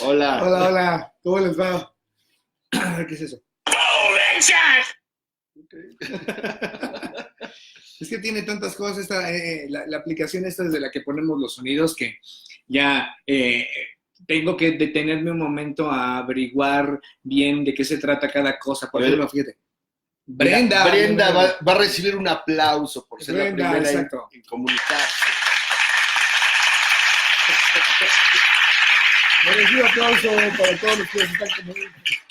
Hola. Hola, hola. ¿Cómo les va? ¿Qué es eso? Okay. Es que tiene tantas cosas la aplicación esta desde la que ponemos los sonidos que ya tengo que detenerme un momento a averiguar bien de qué se trata cada cosa. Por ejemplo, fíjate. Brenda. Brenda va a recibir un aplauso por ser Brenda, la primera exacto. en comunicarse. Merecido aplauso para todos los que se están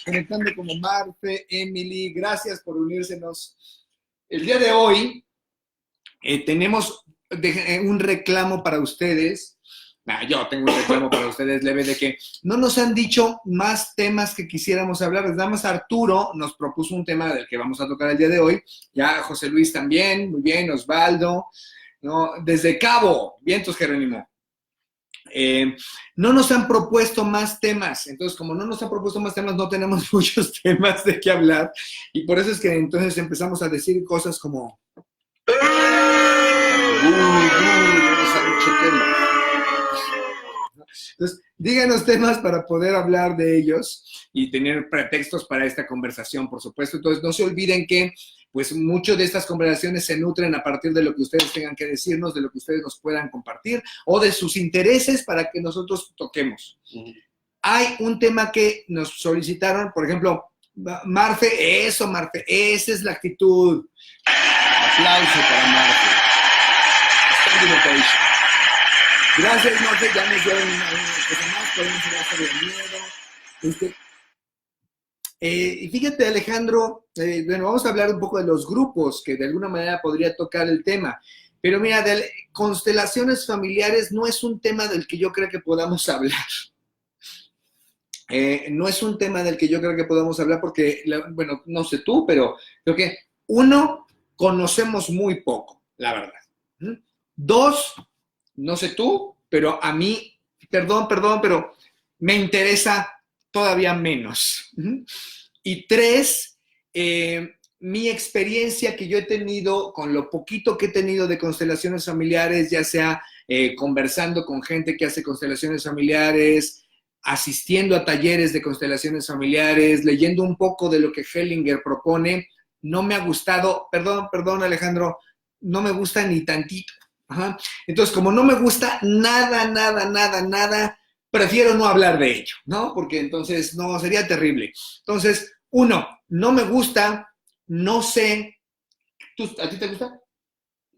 conectando como Marfe, Emily. Gracias por unírsenos. El día de hoy tenemos un reclamo para ustedes. Yo tengo un reclamo para ustedes leve de que no nos han dicho más temas que quisiéramos hablar. Nada más Arturo nos propuso un tema del que vamos a tocar el día de hoy. Ya José Luis también, muy bien, Osvaldo. ¿No? Desde Cabo, vientos Jerónimo. No nos han propuesto más temas, entonces como no nos han propuesto más temas, no tenemos muchos temas de qué hablar, y por eso es que entonces empezamos a decir cosas como entonces, díganos temas para poder hablar de ellos y tener pretextos para esta conversación, por supuesto. Entonces, no se olviden que pues muchas de estas conversaciones se nutren a partir de lo que ustedes tengan que decirnos, de lo que ustedes nos puedan compartir o de sus intereses para que nosotros toquemos. Hay un tema que nos solicitaron, por ejemplo, Marfe, esa es la actitud. Aplauso para Marfe. Gracias, Marfe, ya nos dieron una cosa más, podemos hablar sobre el miedo. Y fíjate, Alejandro, bueno, vamos a hablar un poco de los grupos, que de alguna manera podría tocar el tema. Pero mira, de constelaciones familiares no es un tema del que yo creo que podamos hablar. No es un tema del que yo creo que podamos hablar porque, bueno, no sé tú, pero creo que uno, conocemos muy poco, la verdad. Dos, no sé tú, pero a mí, perdón, pero me interesa todavía menos. Y tres, mi experiencia que yo he tenido, con lo poquito que he tenido de constelaciones familiares, ya sea conversando con gente que hace constelaciones familiares, asistiendo a talleres de constelaciones familiares, leyendo un poco de lo que Hellinger propone, no me ha gustado, perdón Alejandro, no me gusta ni tantito. Ajá. Entonces, como no me gusta nada, prefiero no hablar de ello, ¿no? Porque entonces, no, sería terrible. Entonces, uno, no me gusta, no sé. ¿A ti te gusta?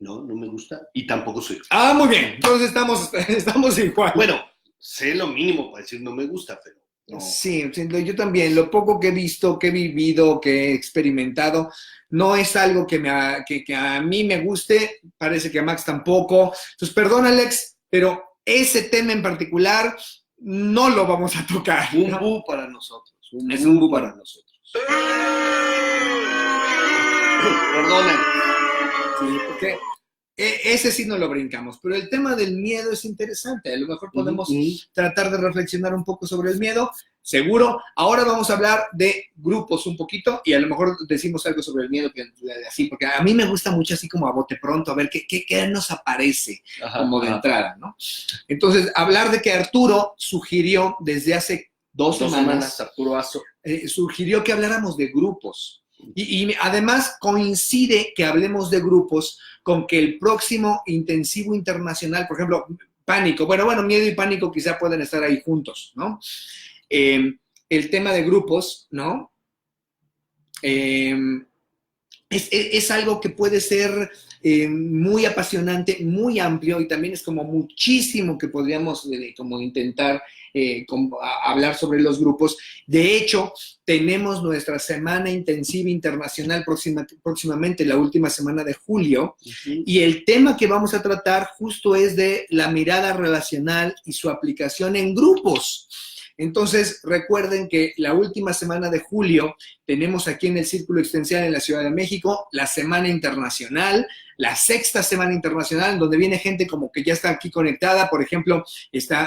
No, no me gusta y tampoco soy. Muy bien. Entonces estamos igual. Bueno, sé lo mínimo para decir no me gusta, pero no. Sí, yo también. Lo poco que he visto, que he vivido, que he experimentado, no es algo que a mí me guste. Parece que a Max tampoco. Entonces, perdón, Alex, pero ese tema en particular no lo vamos a tocar. Un bu para nosotros. Es un bu para nosotros. Perdona. Sí, porque ese sí no lo brincamos, pero el tema del miedo es interesante. A lo mejor podemos tratar de reflexionar un poco sobre el miedo, seguro. Ahora vamos a hablar de grupos un poquito y a lo mejor decimos algo sobre el miedo, así, porque a mí me gusta mucho así como a bote pronto, a ver qué nos aparece como de entrada, ¿no? Entonces, hablar de que Arturo sugirió desde hace dos semanas, Arturo Azo, sugirió que habláramos de grupos. Y además coincide que hablemos de grupos con que el próximo intensivo internacional, por ejemplo, pánico, bueno, miedo y pánico quizá pueden estar ahí juntos, ¿no? El tema de grupos, ¿no? Es algo que puede ser muy apasionante, muy amplio y también es como muchísimo que podríamos como intentar hablar sobre los grupos. De hecho, tenemos nuestra semana intensiva internacional próximamente, la última semana de julio, y el tema que vamos a tratar justo es de la mirada relacional y su aplicación en grupos. Entonces, recuerden que la última semana de julio tenemos aquí en el Círculo Existencial en la Ciudad de México la Semana Internacional, la sexta Semana Internacional, donde viene gente como que ya está aquí conectada. Por ejemplo,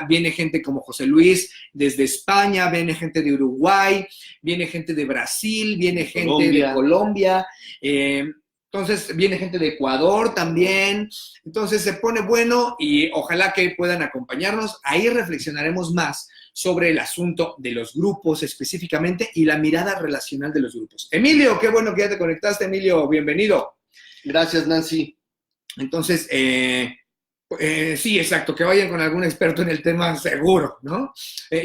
viene gente como José Luis desde España, viene gente de Uruguay, viene gente de Brasil, viene gente de Colombia. Entonces, viene gente de Ecuador también. Entonces, se pone bueno y ojalá que puedan acompañarnos. Ahí reflexionaremos más sobre el asunto de los grupos específicamente y la mirada relacional de los grupos. Emilio, qué bueno que ya te conectaste, Emilio, bienvenido. Gracias, Nancy. Entonces, sí, exacto, que vayan con algún experto en el tema seguro, ¿no?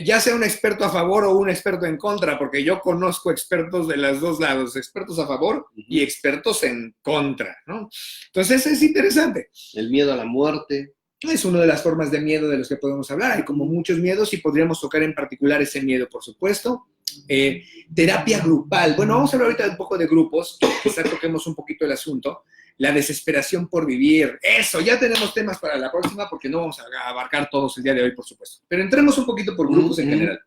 Ya sea un experto a favor o un experto en contra, porque yo conozco expertos de los dos lados, expertos a favor y expertos en contra, ¿no? Entonces es interesante. El miedo a la muerte. Es una de las formas de miedo de los que podemos hablar. Hay como muchos miedos y podríamos tocar en particular ese miedo, por supuesto. Terapia grupal. Bueno, vamos a hablar ahorita un poco de grupos, quizá toquemos un poquito el asunto. La desesperación por vivir. Eso, ya tenemos temas para la próxima porque no vamos a abarcar todos el día de hoy, por supuesto. Pero entremos un poquito por grupos en general.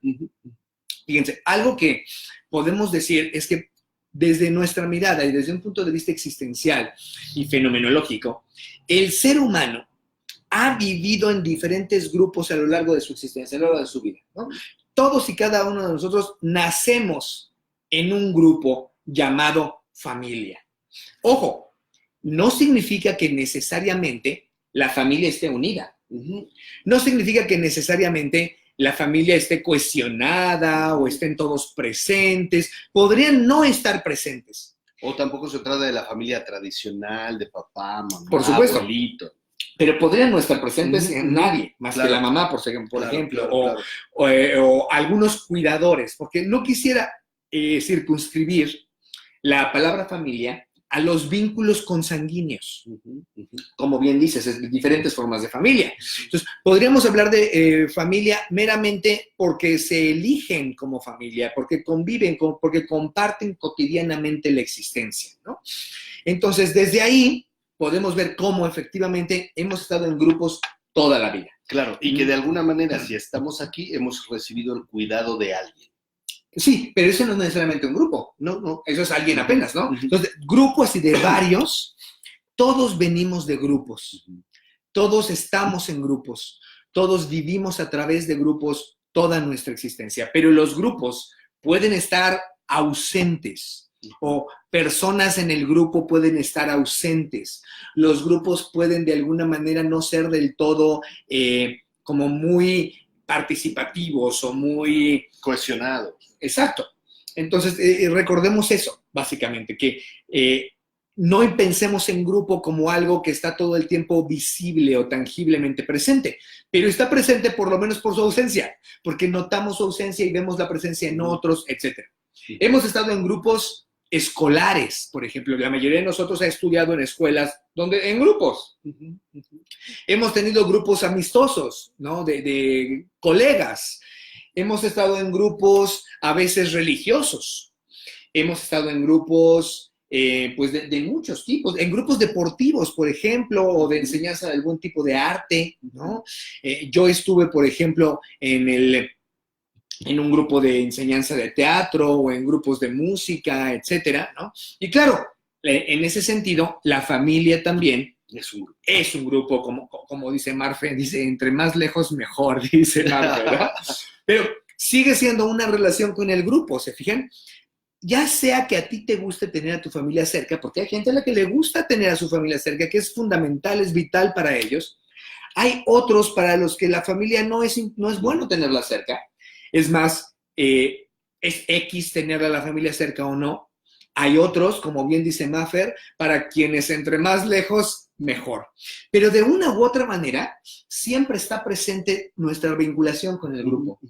Fíjense, algo que podemos decir es que desde nuestra mirada y desde un punto de vista existencial y fenomenológico, el ser humano ha vivido en diferentes grupos a lo largo de su existencia, a lo largo de su vida, ¿no? Todos y cada uno de nosotros nacemos en un grupo llamado familia. Ojo, no significa que necesariamente la familia esté unida. No significa que necesariamente la familia esté cohesionada o estén todos presentes. Podrían no estar presentes. O tampoco se trata de la familia tradicional, de papá, mamá, por supuesto, abuelito. Pero podrían no estar presentes en nadie, más que la mamá, por ejemplo, o algunos cuidadores, porque no quisiera circunscribir la palabra familia a los vínculos consanguíneos. Como bien dices, es diferentes formas de familia. Entonces, podríamos hablar de familia meramente porque se eligen como familia, porque conviven, porque comparten cotidianamente la existencia, ¿no? Entonces, desde ahí podemos ver cómo efectivamente hemos estado en grupos toda la vida. Claro, y que de alguna manera, si estamos aquí, hemos recibido el cuidado de alguien. Sí, pero eso no es necesariamente un grupo. No, eso es alguien apenas, ¿no? Entonces, grupos y de varios, todos venimos de grupos. Todos estamos en grupos. Todos vivimos a través de grupos toda nuestra existencia. Pero los grupos pueden estar ausentes o personas en el grupo pueden estar ausentes. Los grupos pueden de alguna manera no ser del todo como muy participativos o muy cohesionados. Exacto. Entonces, recordemos eso, básicamente, que no pensemos en grupo como algo que está todo el tiempo visible o tangiblemente presente, pero está presente por lo menos por su ausencia, porque notamos su ausencia y vemos la presencia en otros, etc. Hemos estado en grupos escolares, por ejemplo. La mayoría de nosotros ha estudiado en escuelas en grupos. Hemos tenido grupos amistosos, ¿no? De colegas. Hemos estado en grupos a veces religiosos. Hemos estado en grupos pues de muchos tipos, en grupos deportivos, por ejemplo, o de enseñanza de algún tipo de arte, ¿no? Yo estuve, por ejemplo, en un grupo de enseñanza de teatro o en grupos de música, etcétera, ¿no? Y claro, en ese sentido, la familia también es un grupo, como dice Marfe, dice, entre más lejos mejor, dice Marfe, ¿verdad? Pero sigue siendo una relación con el grupo, ¿se fijan? Ya sea que a ti te guste tener a tu familia cerca, porque hay gente a la que le gusta tener a su familia cerca, que es fundamental, es vital para ellos. Hay otros para los que la familia no es bueno tenerla cerca. Es más, es X tener a la familia cerca o no. Hay otros, como bien dice Maffer, para quienes entre más lejos, mejor. Pero de una u otra manera, siempre está presente nuestra vinculación con el grupo.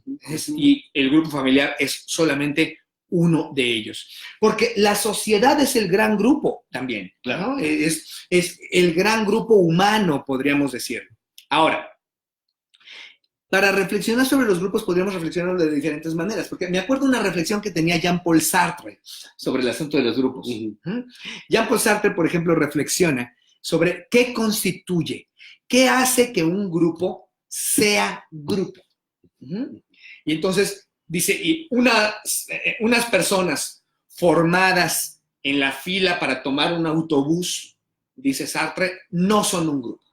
Y el grupo familiar es solamente uno de ellos. Porque la sociedad es el gran grupo también, claro, ¿no? Es el gran grupo humano, podríamos decir. Ahora, para reflexionar sobre los grupos podríamos reflexionar de diferentes maneras, porque me acuerdo una reflexión que tenía Jean-Paul Sartre sobre el asunto de los grupos. Jean-Paul Sartre, por ejemplo, reflexiona sobre qué constituye, qué hace que un grupo sea grupo. Y entonces dice, y unas personas formadas en la fila para tomar un autobús, dice Sartre, no son un grupo.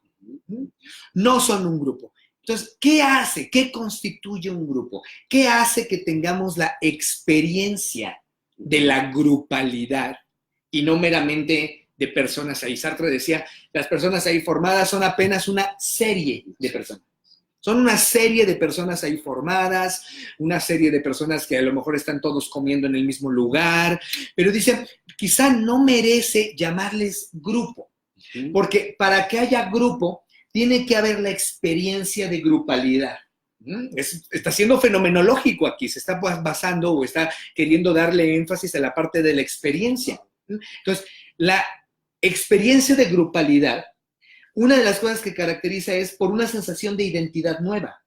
No son un grupo. Entonces, ¿qué hace? ¿Qué constituye un grupo? ¿Qué hace que tengamos la experiencia de la grupalidad y no meramente de personas ahí? Sartre decía, las personas ahí formadas son apenas una serie de personas. Son una serie de personas ahí formadas, una serie de personas que a lo mejor están todos comiendo en el mismo lugar, pero dicen, quizá no merece llamarles grupo, porque para que haya grupo tiene que haber la experiencia de grupalidad. Está siendo fenomenológico aquí, se está basando o está queriendo darle énfasis a la parte de la experiencia. Entonces, la experiencia de grupalidad, una de las cosas que caracteriza es por una sensación de identidad nueva.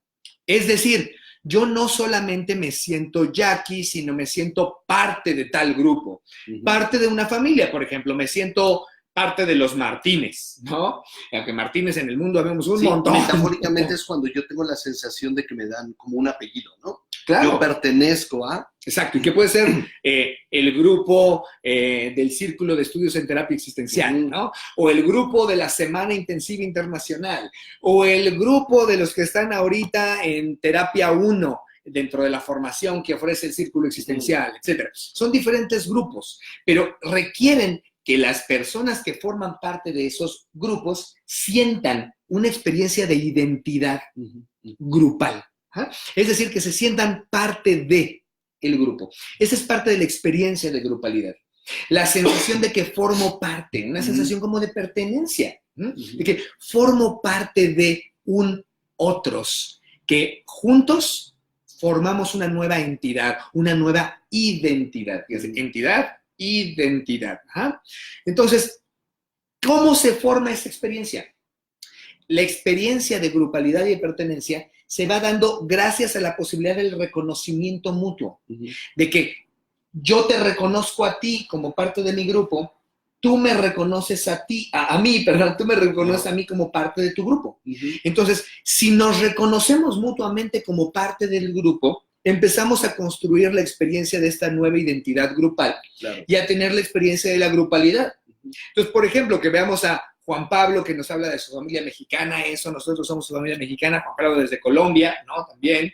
Es decir, yo no solamente me siento Jackie, sino me siento parte de tal grupo, parte de una familia, por ejemplo, me siento parte de los Martínez, ¿no? Aunque Martínez en el mundo habemos un montón. Metafóricamente es cuando yo tengo la sensación de que me dan como un apellido, ¿no? Claro. Yo pertenezco a... Exacto, y que puede ser el grupo del Círculo de Estudios en Terapia Existencial, ¿no? O el grupo de la Semana Intensiva Internacional, o el grupo de los que están ahorita en Terapia 1, dentro de la formación que ofrece el Círculo Existencial, etc. Son diferentes grupos, pero requieren que las personas que forman parte de esos grupos sientan una experiencia de identidad grupal. ¿Ah? Es decir, que se sientan parte de el grupo. Esa es parte de la experiencia de grupalidad. La sensación de que formo parte, una sensación como de pertenencia, de que formo parte de un otros, que juntos formamos una nueva entidad, una nueva identidad. Entidad, identidad. ¿Ah? Entonces, ¿cómo se forma esa experiencia? La experiencia de grupalidad y de pertenencia se va dando gracias a la posibilidad del reconocimiento mutuo, de que yo te reconozco a ti como parte de mi grupo, tú me reconoces a ti, a mí, perdón, tú me reconoces a mí como parte de tu grupo. Entonces, si nos reconocemos mutuamente como parte del grupo, empezamos a construir la experiencia de esta nueva identidad grupal y a tener la experiencia de la grupalidad. Entonces, por ejemplo, que veamos a Juan Pablo, que nos habla de su familia mexicana, eso, nosotros somos su familia mexicana, Juan Pablo desde Colombia, ¿no? También.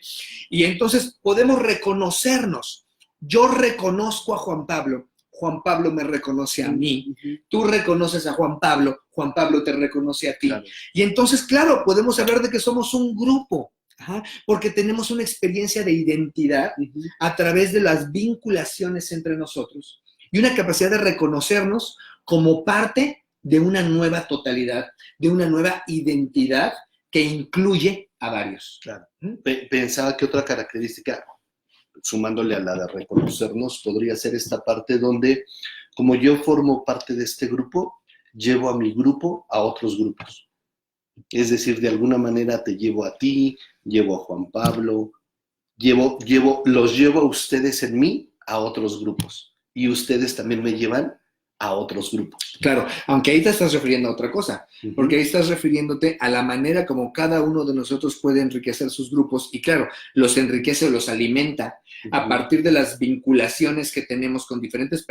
Y entonces podemos reconocernos. Yo reconozco a Juan Pablo me reconoce a mí, tú reconoces a Juan Pablo te reconoce a ti. Claro. Y entonces, claro, podemos hablar de que somos un grupo, porque tenemos una experiencia de identidad a través de las vinculaciones entre nosotros y una capacidad de reconocernos como parte de una nueva totalidad, de una nueva identidad que incluye a varios. Claro. Pensaba que otra característica, sumándole a la de reconocernos, podría ser esta parte donde, como yo formo parte de este grupo, llevo a mi grupo a otros grupos. Es decir, de alguna manera te llevo a ti, llevo a Juan Pablo, los llevo a ustedes en mí a otros grupos. Y ustedes también me llevan a otros grupos. Claro, aunque ahí te estás refiriendo a otra cosa, porque ahí estás refiriéndote a la manera como cada uno de nosotros puede enriquecer sus grupos y claro, los enriquece o los alimenta a partir de las vinculaciones que tenemos con diferentes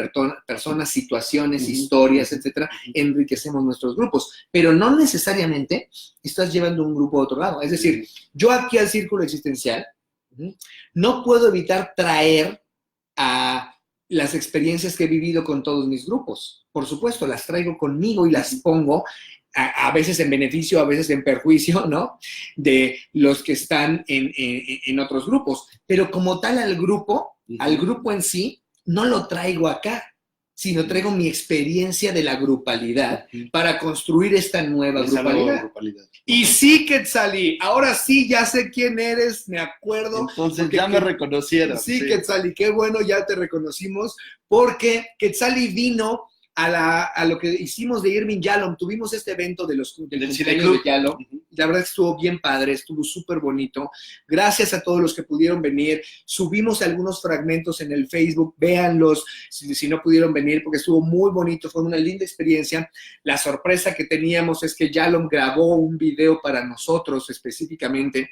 personas, situaciones, historias, etcétera, enriquecemos nuestros grupos, pero no necesariamente estás llevando un grupo a otro lado. Es decir, yo aquí al Círculo Existencial no puedo evitar traer a las experiencias que he vivido con todos mis grupos. Por supuesto, las traigo conmigo y las pongo a veces en beneficio, a veces en perjuicio, ¿no? De los que están en otros grupos. Pero como tal al grupo en sí, no lo traigo acá, sino traigo mi experiencia de la grupalidad para construir esta nueva grupalidad. Y sí, Quetzalí, ahora sí ya sé quién eres, me acuerdo. Entonces ya me reconocieron. Sí, Quetzalí, qué bueno, ya te reconocimos, porque Quetzalí vino a lo que hicimos de Irving Yalom. Tuvimos este evento del cumpleaños de Yalom. La verdad estuvo bien padre, estuvo súper bonito. Gracias a todos los que pudieron venir. Subimos algunos fragmentos en el Facebook, véanlos si no pudieron venir, porque estuvo muy bonito, fue una linda experiencia. La sorpresa que teníamos es que Yalom grabó un video para nosotros específicamente.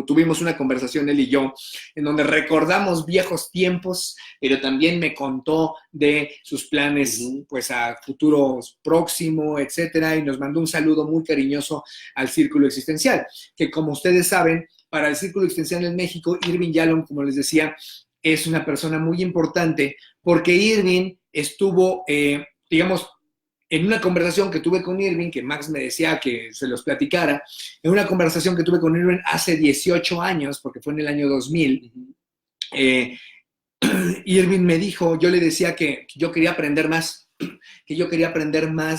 Tuvimos una conversación él y yo, en donde recordamos viejos tiempos, pero también me contó de sus planes, pues, a futuro próximo, etcétera, y nos mandó un saludo muy cariñoso al Círculo Existencial, que como ustedes saben, para el Círculo Existencial en México, Irving Yalom, como les decía, es una persona muy importante, porque Irving estuvo, digamos, en una conversación que tuve con Irving, que Max me decía que se los platicara, en una conversación que tuve con Irving hace 18 años, porque fue en el año 2000, Irving me dijo, yo le decía que yo quería aprender más,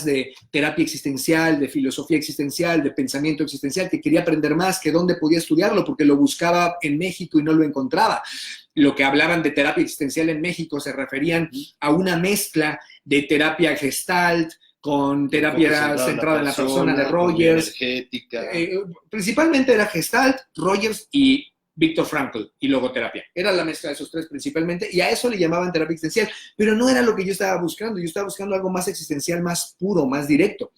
de terapia existencial, de filosofía existencial, de pensamiento existencial, que quería aprender más, que dónde podía estudiarlo, porque lo buscaba en México y no lo encontraba. Lo que hablaban de terapia existencial en México se referían a una mezcla de terapia Gestalt con terapia centrada en la persona de Rogers. Principalmente era Gestalt, Rogers y Viktor Frankl y logoterapia. Era la mezcla de esos tres principalmente, y a eso le llamaban terapia existencial, pero no era lo que yo estaba buscando. Yo estaba buscando algo más existencial, más puro, más directo.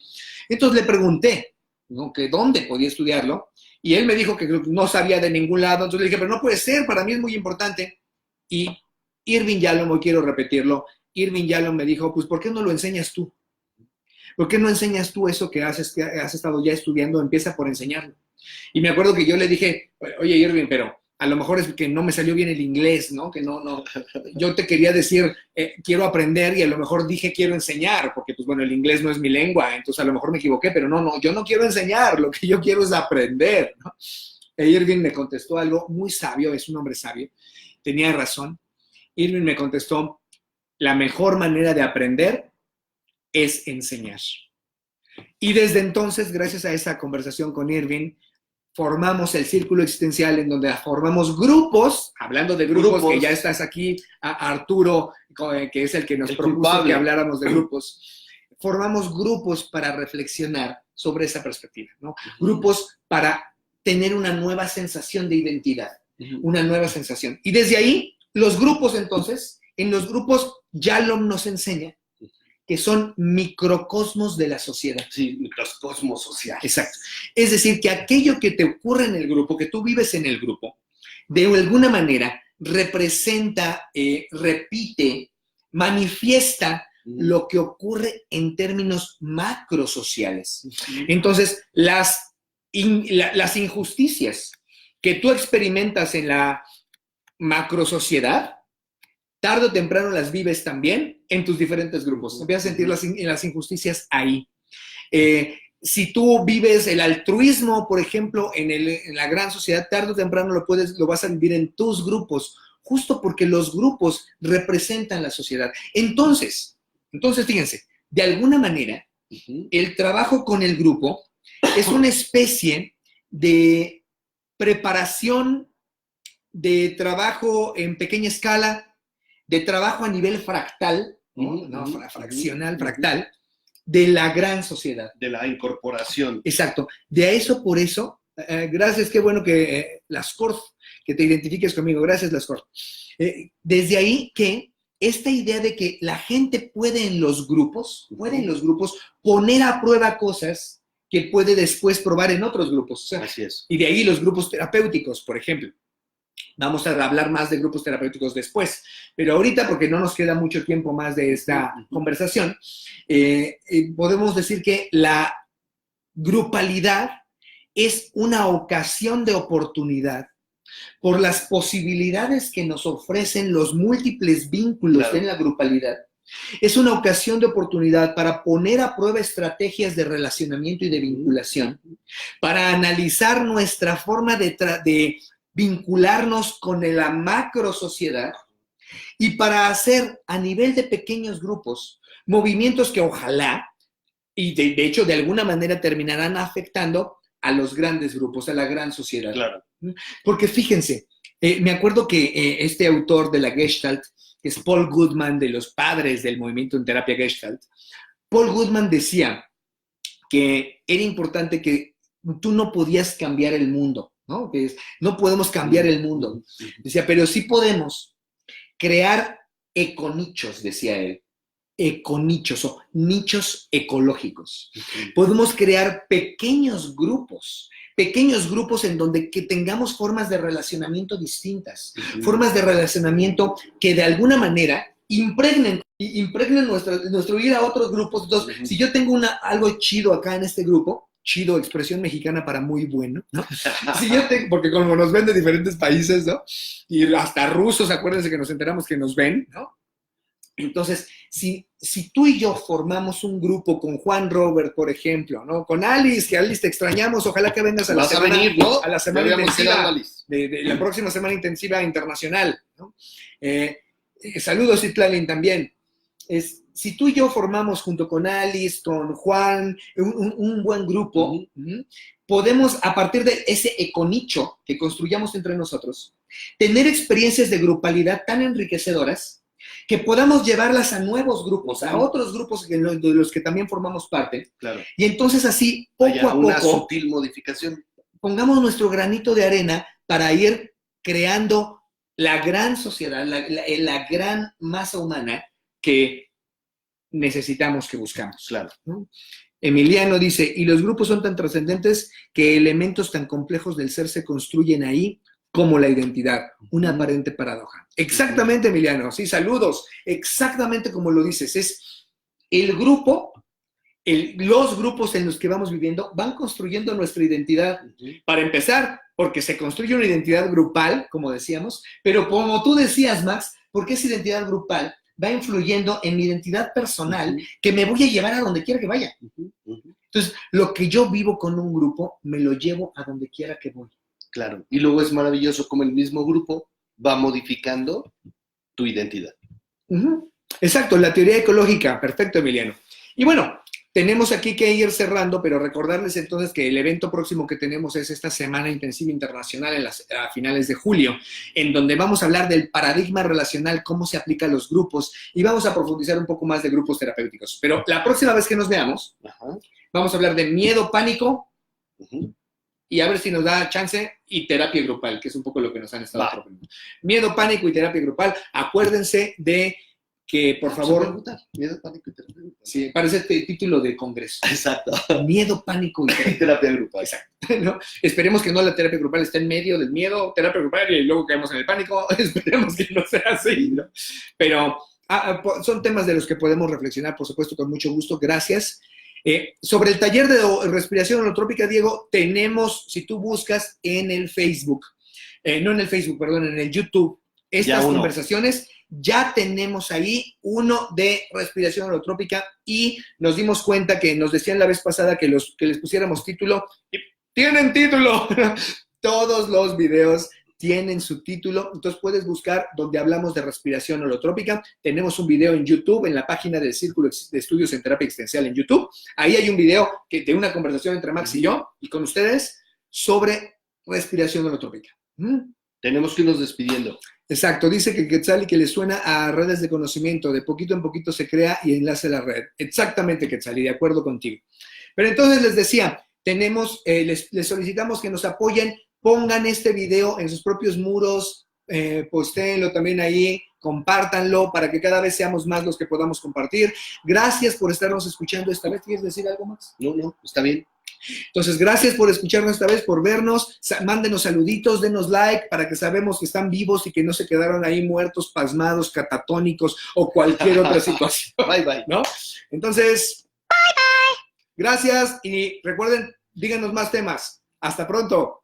Entonces le pregunté, ¿no?, que dónde podía estudiarlo, y él me dijo que no sabía de ningún lado. Entonces le dije, pero no puede ser, para mí es muy importante. Y Irving Yalom, hoy quiero repetirlo, Irving Yalom me dijo, pues ¿por qué no lo enseñas tú? ¿Por qué no enseñas tú eso que has estado ya estudiando? Empieza por enseñarlo. Y me acuerdo que yo le dije, oye Irving, pero a lo mejor es que no me salió bien el inglés, ¿no? Que no, yo te quería decir, quiero aprender, y a lo mejor dije quiero enseñar, porque pues bueno, el inglés no es mi lengua, entonces a lo mejor me equivoqué, pero no, yo no quiero enseñar, lo que yo quiero es aprender, ¿no? E Irving me contestó algo muy sabio, es un hombre sabio, tenía razón. Irving me contestó, la mejor manera de aprender es enseñar. Y desde entonces, gracias a esa conversación con Irving, formamos el Círculo Existencial, en donde formamos grupos, hablando de grupos, que ya estás aquí, a Arturo, que es el que nos propuso que habláramos de grupos. Formamos grupos para reflexionar sobre esa perspectiva, ¿no? Grupos para tener una nueva sensación de identidad, una nueva sensación. Y desde ahí, los grupos entonces, en los grupos, Yalom nos enseña que son microcosmos de la sociedad. Sí, microcosmos sociales. Exacto. Es decir, que aquello que te ocurre en el grupo, que tú vives en el grupo, de alguna manera representa, repite, manifiesta lo que ocurre en términos macrosociales. Entonces, las injusticias que tú experimentas en la macrosociedad, tarde o temprano las vives también en tus diferentes grupos. Empiezas a sentir las injusticias ahí. Si tú vives el altruismo, por ejemplo, en la gran sociedad, tarde o temprano lo vas a vivir en tus grupos, justo porque los grupos representan la sociedad. Entonces, fíjense, de alguna manera, el trabajo con el grupo es una especie de preparación de trabajo en pequeña escala, de trabajo a nivel fractal, fraccional, fractal, de la gran sociedad. De la incorporación. Exacto. Por eso, gracias, qué bueno que Lascort, que te identifiques conmigo, gracias Lascort. Desde ahí que esta idea de que la gente puede en los grupos poner a prueba cosas que puede después probar en otros grupos. O sea, así es. Y de ahí los grupos terapéuticos, por ejemplo. Vamos a hablar más de grupos terapéuticos después, pero ahorita, porque no nos queda mucho tiempo más de esta conversación, podemos decir que la grupalidad es una ocasión de oportunidad por las posibilidades que nos ofrecen los múltiples vínculos en la grupalidad. Es una ocasión de oportunidad para poner a prueba estrategias de relacionamiento y de vinculación, para analizar nuestra forma de vincularnos con la macro sociedad y para hacer a nivel de pequeños grupos movimientos que ojalá, y de hecho de alguna manera terminarán afectando a los grandes grupos, a la gran sociedad. Claro. Porque fíjense, me acuerdo que este autor de la Gestalt, que es Paul Goodman, de los padres del movimiento en terapia Gestalt, Paul Goodman decía que era importante que tú no podías cambiar el mundo, ¿no? No podemos cambiar el mundo. Decía, pero sí podemos crear econichos, decía él. Econichos o nichos ecológicos. Podemos crear pequeños grupos en donde que tengamos formas de relacionamiento distintas, formas de relacionamiento que de alguna manera impregnen nuestro ir a otros grupos. Entonces, si yo tengo algo chido acá en este grupo, chido, expresión mexicana para muy bueno, ¿no? Porque como nos ven de diferentes países, ¿no? Y hasta rusos, acuérdense que nos enteramos que nos ven, ¿no? Entonces, si tú y yo formamos un grupo con Juan Robert, por ejemplo, ¿no? Con Alice, que Alice te extrañamos, ojalá que vengas a la semana, venir, ¿no? a la semana intensiva, Alice. de la próxima semana intensiva internacional, ¿no? Saludos, Itlalin, también. Si tú y yo formamos junto con Alice, con Juan, un buen grupo, podemos, a partir de ese econicho que construyamos entre nosotros, tener experiencias de grupalidad tan enriquecedoras que podamos llevarlas a nuevos grupos, a otros grupos de los que también formamos parte. Claro. Y entonces así, poco a poco, una sutil modificación. Pongamos nuestro granito de arena para ir creando la gran sociedad, la gran masa humana que necesitamos, que buscamos. Claro. ¿No? Emiliano dice, y los grupos son tan trascendentes que elementos tan complejos del ser se construyen ahí como la identidad, una aparente paradoja. Exactamente, Emiliano, sí, saludos, exactamente como lo dices, es el grupo, los grupos en los que vamos viviendo van construyendo nuestra identidad. Para empezar, porque se construye una identidad grupal, como decíamos, pero como tú decías, Max, porque esa identidad grupal va influyendo en mi identidad personal que me voy a llevar a donde quiera que vaya. Entonces, lo que yo vivo con un grupo, me lo llevo a donde quiera que voy. Claro, y luego es maravilloso como el mismo grupo va modificando tu identidad. Exacto, la teoría ecológica, perfecto, Emiliano. Y bueno, tenemos aquí que ir cerrando, pero recordarles entonces que el evento próximo que tenemos es esta Semana Intensiva Internacional a finales de julio, en donde vamos a hablar del paradigma relacional, cómo se aplica a los grupos, y vamos a profundizar un poco más de grupos terapéuticos. Pero la próxima vez que nos veamos, vamos a hablar de miedo, pánico, y a ver si nos da chance, y terapia grupal, que es un poco lo que nos han estado proponiendo. Miedo, pánico y terapia grupal. Acuérdense de que, por favor... Miedo, pánico y terapia grupal. Sí, parece título de congreso. Exacto. Miedo, pánico y terapia grupal. Exacto. ¿No? Esperemos que no la terapia grupal esté en medio del miedo, terapia grupal, y luego caemos en el pánico. Esperemos que no sea así, ¿no? Pero son temas de los que podemos reflexionar, por supuesto, con mucho gusto. Gracias. Sobre el taller de respiración holotrópica, Diego, tenemos, si tú buscas en el Facebook, no en el Facebook, perdón, en el YouTube, estas conversaciones, ya tenemos ahí uno de respiración holotrópica y nos dimos cuenta que nos decían la vez pasada que les pusiéramos título. Y ¡tienen título! Todos los videos tienen su título, entonces puedes buscar donde hablamos de respiración holotrópica. Tenemos un video en YouTube, en la página del Círculo de Estudios en Terapia Existencial en YouTube. Ahí hay un video de una conversación entre Max y yo y con ustedes sobre respiración holotrópica. Tenemos que irnos despidiendo. Exacto, dice que Quetzali que le suena a redes de conocimiento, de poquito en poquito se crea y enlace la red. Exactamente, Quetzali, de acuerdo contigo. Pero entonces les decía, les solicitamos que nos apoyen, pongan este video en sus propios muros, postéenlo también ahí, compártanlo para que cada vez seamos más los que podamos compartir. Gracias por estarnos escuchando esta vez. ¿Quieres decir algo más? No, está bien. Entonces, gracias por escucharnos esta vez, por vernos. Mándenos saluditos, denos like para que sabemos que están vivos y que no se quedaron ahí muertos, pasmados, catatónicos o cualquier otra situación. Bye. ¿No? Entonces, gracias y recuerden, díganos más temas. Hasta pronto.